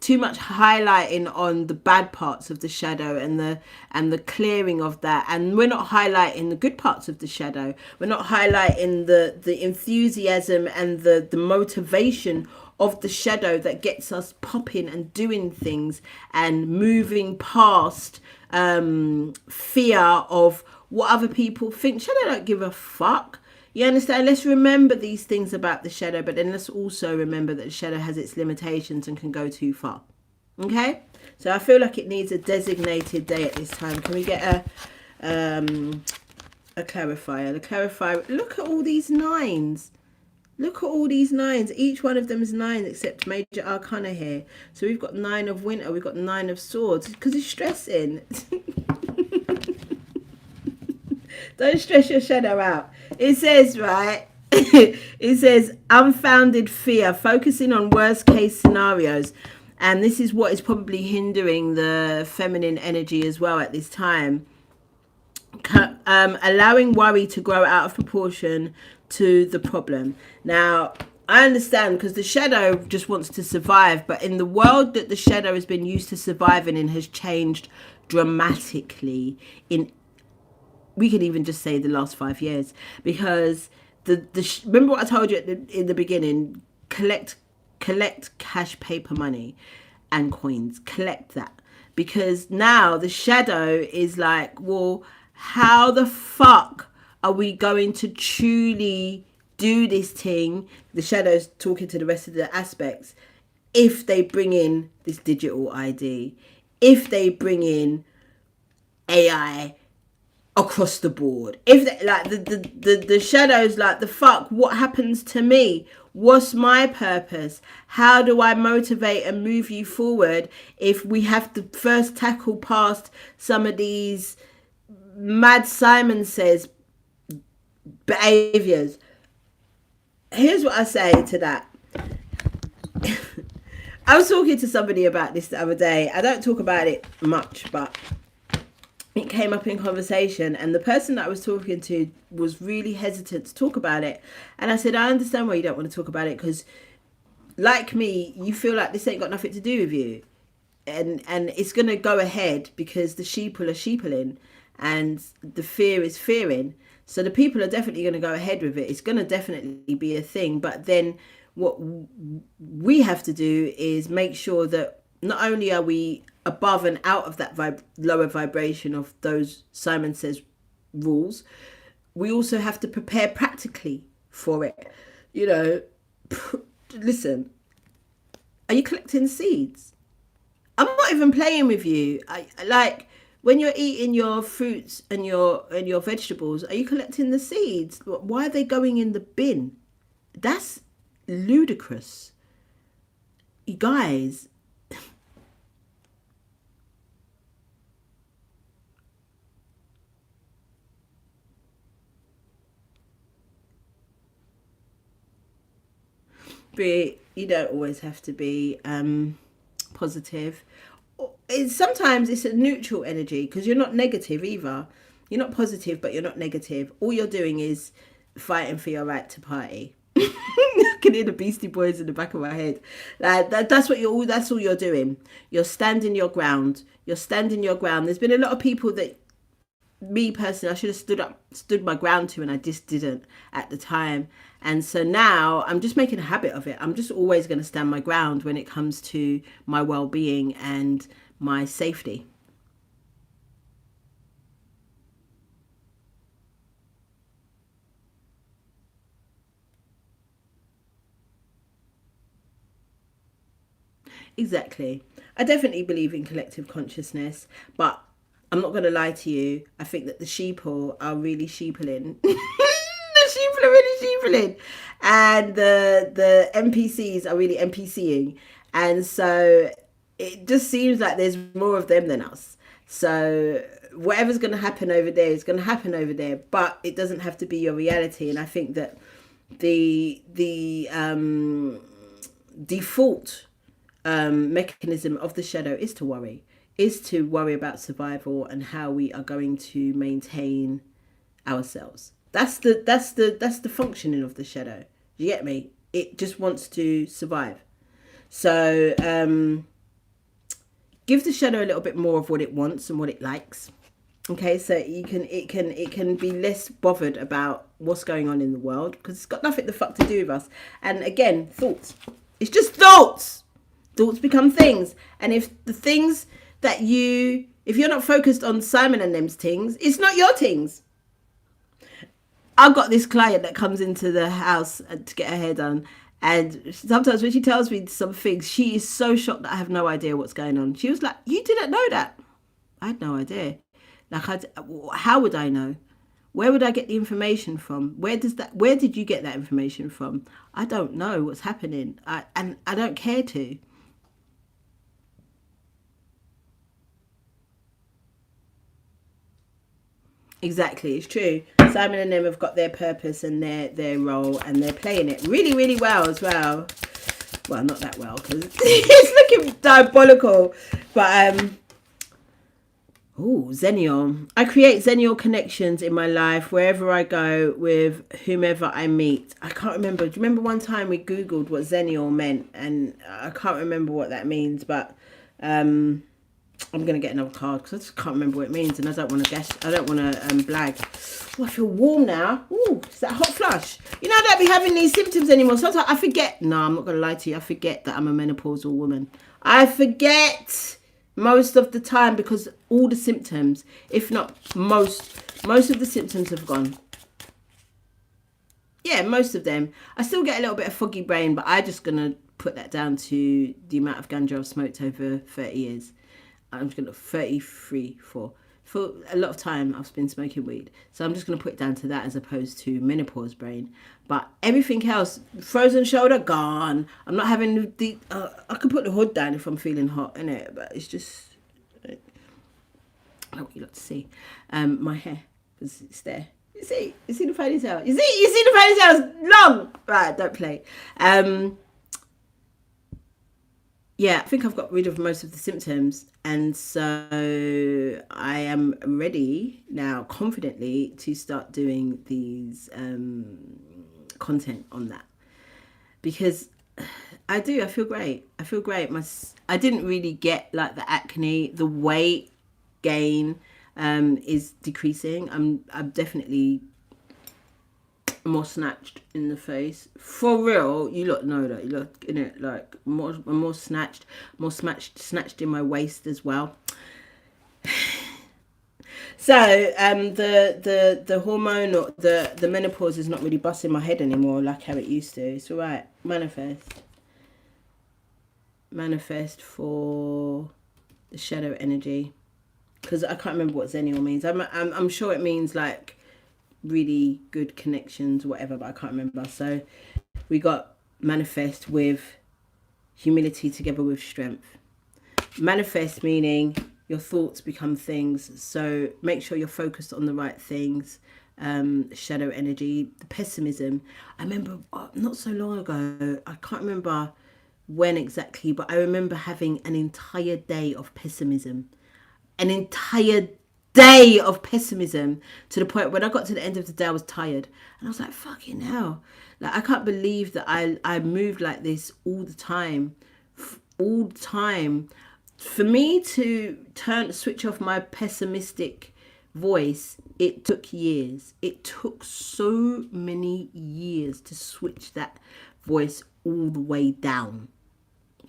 too much highlighting on the bad parts of the shadow and the clearing of that. And we're not highlighting the good parts of the shadow. We're not highlighting the enthusiasm and the motivation of the shadow that gets us popping and doing things and moving past fear of what other people think. Shadow don't give a fuck. You understand? Let's remember these things about the shadow, but then let's also remember that the shadow has its limitations and can go too far. Okay? So I feel like it needs a designated day at this time. Can we get a clarifier? The clarifier, look at all these nines. Look at all these nines. Each one of them is 9 except Major Arcana here. So we've got 9 of Winter. We've got 9 of Swords. Because it's stressing. Don't stress your shadow out. It says, right, it says unfounded fear, focusing on worst case scenarios. And this is what is probably hindering the feminine energy as well at this time. Allowing worry to grow out of proportion to the problem. Now, I understand, because the shadow just wants to survive, but in the world that the shadow has been used to surviving in has changed dramatically in, we could even just say, the last 5 years, because remember what I told you in the beginning, collect cash, paper money and coins, collect that, because now the shadow is like, well, how the fuck are we going to truly do this thing, the shadows talking to the rest of the aspects, if they bring in this digital ID, if they bring in AI across the board, if they, like the shadows, like, the fuck, what happens to me? What's my purpose? How do I motivate and move you forward if we have to first tackle past some of these mad Simon Says behaviors? Here's what I say to that. I was talking to somebody about this the other day. I don't talk about it much, but it came up in conversation, and the person that I was talking to was really hesitant to talk about it. And I said, I understand why you don't want to talk about it, because like me, you feel like this ain't got nothing to do with you, and it's going to go ahead because the sheeple are sheepling and the fear is fearing. So the people are definitely going to go ahead with it. It's going to definitely be a thing. But then what we have to do is make sure that not only are we above and out of that lower vibration of those Simon Says rules, we also have to prepare practically for it. You know, listen, are you collecting seeds? I'm not even playing with you. I like, when you're eating your fruits and your vegetables, are you collecting the seeds? Why are they going in the bin? That's ludicrous. You guys, you don't always have to be positive. Sometimes it's a neutral energy, because you're not negative either. You're not positive, but you're not negative. All you're doing is fighting for your right to party. I can hear the Beastie Boys in the back of my head. Like that's all you're doing. You're standing your ground. You're standing your ground. There's been a lot of people that, me personally, I should have stood my ground to, and I just didn't at the time. And so now I'm just making a habit of it. I'm just always going to stand my ground when it comes to my well-being and my safety. Exactly. I definitely believe in collective consciousness, but I'm not going to lie to you. I think that the sheeple are really sheepling. The sheeple are really sheepling. And the NPCs are really NPCing. And so it just seems like there's more of them than us. So whatever's going to happen over there is going to happen over there. But it doesn't have to be your reality. And I think that the default mechanism of the shadow is to worry about survival and how we are going to maintain ourselves. That's the functioning of the shadow. You get me? It just wants to survive. So give the shadow a little bit more of what it wants and what it likes. Okay, so it can be less bothered about what's going on in the world, because it's got nothing the fuck to do with us. And again, thoughts. It's just thoughts. Thoughts become things. And if the things that if you're not focused on Simon and them's things, it's not your things. I've got this client that comes into the house to get her hair done. And sometimes when she tells me some things, she is so shocked that I have no idea what's going on. She was like, you didn't know that? I had no idea. Like, how would I know? Where would I get the information from? Where did you get that information from? I don't know what's happening. And I don't care to. Exactly, it's true. Simon and them have got their purpose and their role, and they're playing it really, really well as well. Well, not that well, because it's looking diabolical. But Xennial. I create Xennial connections in my life wherever I go with whomever I meet. I can't remember. Do you remember one time we Googled what Xennial meant? And I can't remember what that means, but I'm going to get another card because I just can't remember what it means, and I don't want to guess. I don't want to blag. Oh, I feel warm now. Ooh, is that a hot flush? You know, I don't be having these symptoms anymore. Sometimes I forget. No, I'm not going to lie to you. I forget that I'm a menopausal woman. I forget most of the time because all the symptoms, if not most of the symptoms have gone. Yeah, most of them. I still get a little bit of foggy brain, but I'm just going to put that down to the amount of ganja I've smoked over 30 years. I'm just going to 33 for a lot of time I've been smoking weed. So I'm just going to put it down to that as opposed to menopause brain. But everything else, frozen shoulder, gone. I'm not having the, I can put the hood down if I'm feeling hot, innit? But it's just, I don't want you lot to see. My hair, because it's there. You see the ponytail? You see the ponytail's long. Right, don't play. Yeah, I think I've got rid of most of the symptoms, and so I am ready now, confidently, to start doing these content on that, because I feel great. I feel great. I didn't really get like the acne, the weight gain is decreasing. I'm definitely more snatched in the face. For real, you lot know that. You look in it like more snatched, snatched in my waist as well. So the hormone or the menopause is not really busting my head anymore like how it used to. It's all right. Manifest for the shadow energy, because I can't remember what Zenial means. I'm sure it means like really good connections, whatever, but I can't remember. So we got manifest with humility together with strength. Manifest meaning your thoughts become things, so make sure you're focused on the right things. Shadow energy, the pessimism. I remember not so long ago, I can't remember when exactly, but I remember having an entire day of pessimism. An entire day of pessimism, to the point when I got to the end of the day I was tired, and I was like, fucking hell, like I can't believe that I moved like this all the time. For me to switch off my pessimistic voice, it took years. It took so many years to switch that voice all the way down.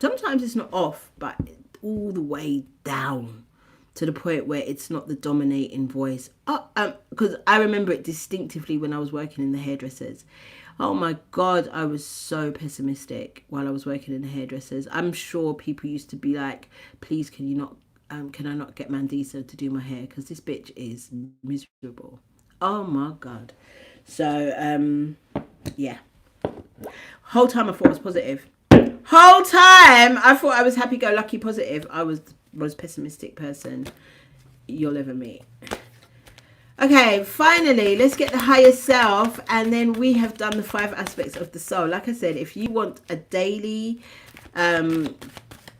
Sometimes it's not off, but all the way down, to the point where it's not the dominating voice. Because I remember it distinctively when I was working in the hairdressers. Oh my God, I was so pessimistic while I was working in the hairdressers. I'm sure people used to be like, please, can I not get Mandisa to do my hair? Because this bitch is miserable. Oh my God. So, yeah. Whole time I thought I was positive. Whole time I thought I was happy-go-lucky positive. I was the most pessimistic person you'll ever meet. Okay, finally, let's get the higher self, and then we have done the 5 aspects of the soul. Like I said, if you want a daily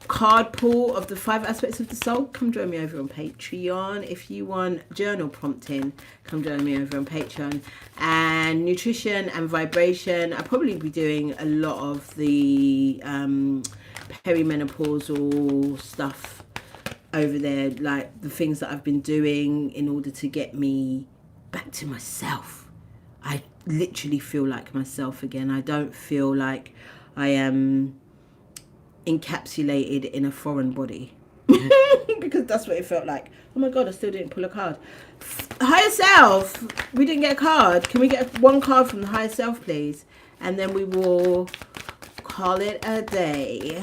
card pull of the 5 aspects of the soul, come join me over on Patreon. If you want journal prompting, come join me over on Patreon. And nutrition and vibration, I'll probably be doing a lot of the perimenopausal stuff over there, like the things that I've been doing in order to get me back to myself. I literally feel like myself again. I don't feel like I am encapsulated in a foreign body. Because that's what it felt like. Oh my God, I still didn't pull a card. Higher self, we didn't get a card. Can we get one card from the higher self, please? And then we will call it a day.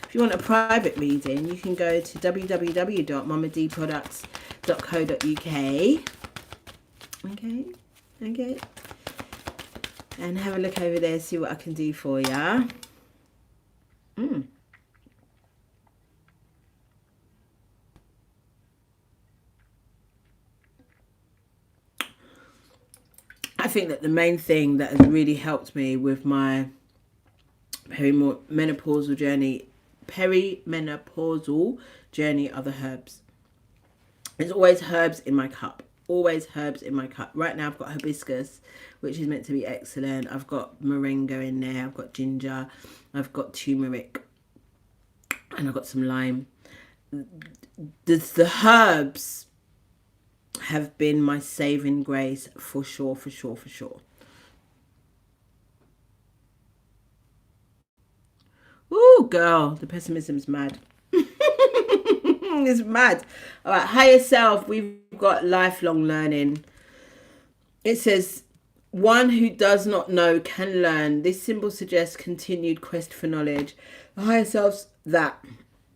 If you want a private reading, you can go to www.mamadproducts.co.uk. Okay. And have a look over there, see what I can do for ya. I think that the main thing that has really helped me with my perimenopausal journey are the herbs. There's always herbs in my cup. Right now I've got hibiscus, which is meant to be excellent. I've got moringa in there. I've got ginger. I've got turmeric. And I've got some lime. The herbs have been my saving grace for sure. Ooh, girl, the pessimism's mad. It's mad. All right, higher self, we've got lifelong learning. It says One who does not know can learn. This symbol suggests continued quest for knowledge. The higher self's that.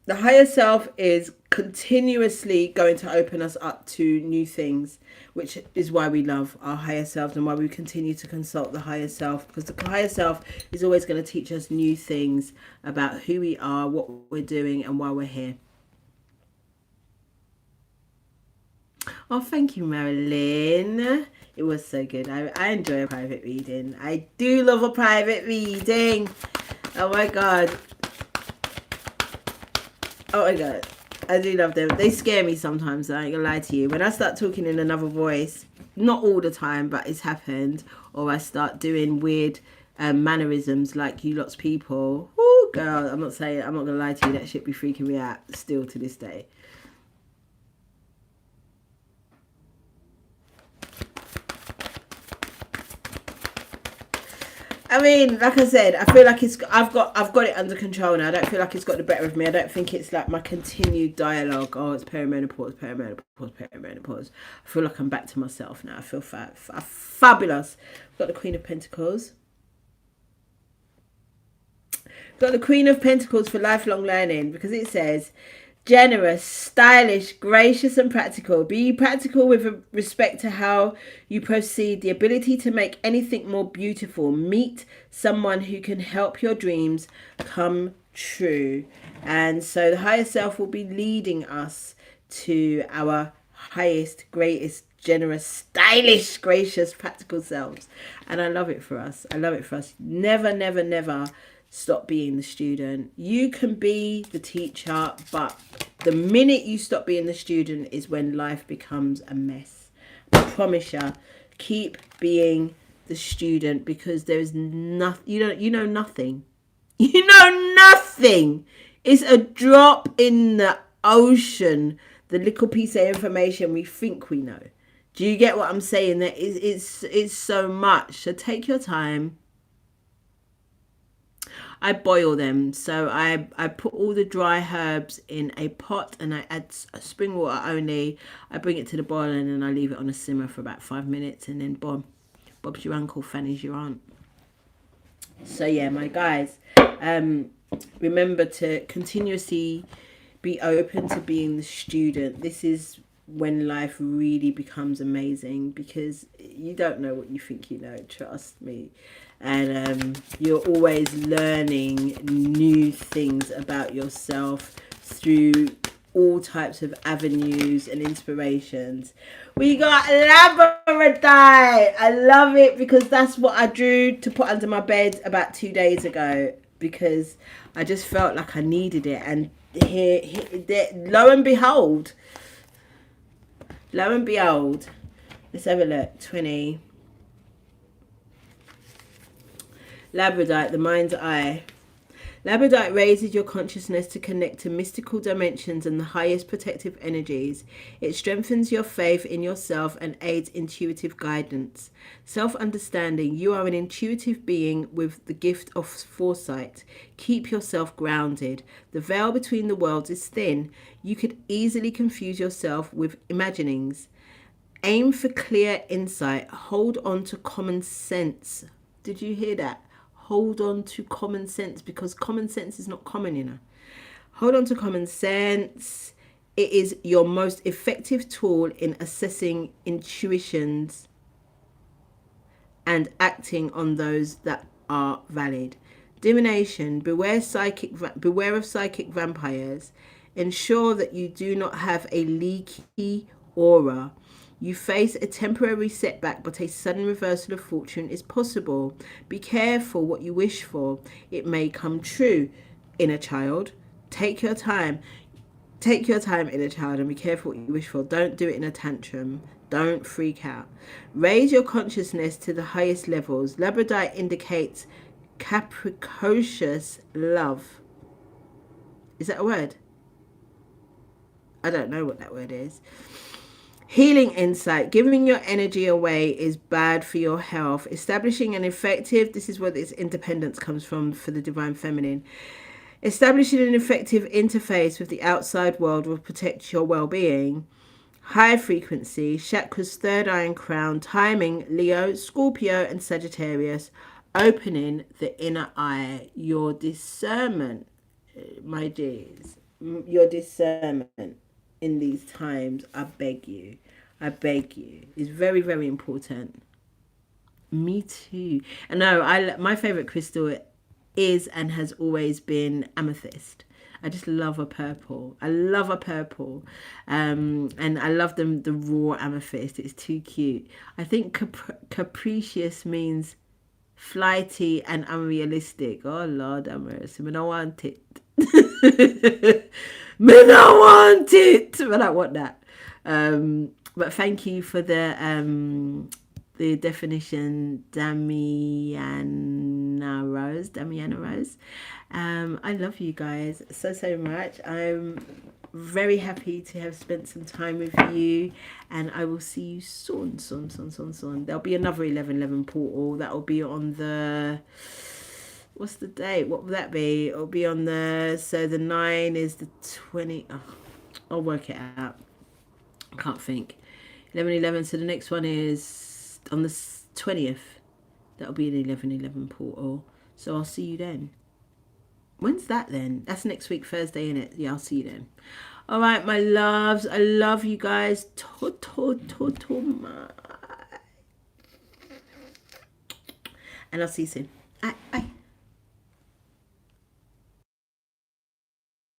The higher self is continuously going to open us up to new things, which is why we love our higher selves and why we continue to consult the higher self, because the higher self is always going to teach us new things about who we are, what we're doing, and why we're here. Oh, thank you, Marilyn. It was so good. I enjoy a private reading. I do love a private reading. Oh my god. Oh my god. I do love them. They scare me sometimes, I ain't gonna lie to you. When I start talking in another voice, not all the time, but it's happened, or I start doing weird mannerisms like you lots of people. Oh girl, I'm not gonna lie to you, that shit be freaking me out still to this day. I mean, like I said, I feel like I've got it under control now. I don't feel like it's got the better of me. I don't think it's like my continued dialogue. Oh, it's perimenopause, perimenopause, perimenopause. I feel like I'm back to myself now. I feel fabulous. I've got the Queen of Pentacles. Got the Queen of Pentacles for lifelong learning, because it says, generous, stylish, gracious and practical. Be practical with respect to how you proceed. The ability to make anything more beautiful. Meet someone who can help your dreams come true. And so the higher self will be leading us to our highest, greatest, generous, stylish, gracious, practical selves. And I love it for us. I love it for us. Never, never, never stop being the student. You can be the teacher, but the minute you stop being the student is when life becomes a mess. I promise you, keep being the student, because there's nothing, you know nothing. You know nothing. It's a drop in the ocean, the little piece of information we think we know. Do you get what I'm saying? That it's so much. So take your time. I boil them. So I put all the dry herbs in a pot and I add spring water only. I bring it to the boil and then I leave it on a simmer for about 5 minutes, and then Bob's your uncle, Fanny's your aunt. So yeah, my guys, remember to continuously be open to being the student. This is when life really becomes amazing, because you don't know what you think you know, trust me. And you're always learning new things about yourself through all types of avenues and inspirations. We got labradorite. I love it, because that's what I drew to put under my bed about 2 days ago, because I just felt like I needed it. And here lo and behold, let's have a look. 20 labradorite, the mind's eye. Labradorite raises your consciousness to connect to mystical dimensions and the highest protective energies. It strengthens your faith in yourself and aids intuitive guidance. Self-understanding. You are an intuitive being with the gift of foresight. Keep yourself grounded. The veil between the worlds is thin. You could easily confuse yourself with imaginings. Aim for clear insight. Hold on to common sense. Did you hear that? Hold on to common sense, because common sense is not common, you know. Hold on to common sense. It is your most effective tool in assessing intuitions and acting on those that are valid. Divination. Beware of psychic vampires. Ensure that you do not have a leaky aura. You face a temporary setback, but a sudden reversal of fortune is possible. Be careful what you wish for. It may come true. Inner child. Take your time. Take your time, inner child, and be careful what you wish for. Don't do it in a tantrum. Don't freak out. Raise your consciousness to the highest levels. Labradorite indicates capricious love. Is that a word? I don't know what that word is. Healing insight. Giving your energy away is bad for your health. Establishing an effective, this is where this independence comes from for the divine feminine. Establishing an effective interface with the outside world will protect your well-being. High frequency, Chakra's third eye and crown, timing Leo, Scorpio and Sagittarius, opening the inner eye, your discernment, my dears, your discernment in these times, I beg you, is very, very important. Me too. And no, my favorite crystal is and has always been amethyst. I just love a purple. I love a purple, and I love the raw amethyst. It's too cute. I think capricious means flighty and unrealistic. Oh Lord, have mercy. I don't want it. Me don't want it. But I want that. But thank you for the definition, Damiana Rose. I love you guys so much. I'm very happy to have spent some time with you, and I will see you soon. There'll be another 11/11 portal. That will be on the, what's the date? What will that be? It'll be on the 9 is the 20. Oh, I'll work it out. I can't think. 11/11. So the next one is on the 20th. That'll be an 11/11 portal. So I'll see you then. When's that then? That's next week, Thursday, innit? Yeah, I'll see you then. All right, my loves. I love you guys. And I'll see you soon. Bye.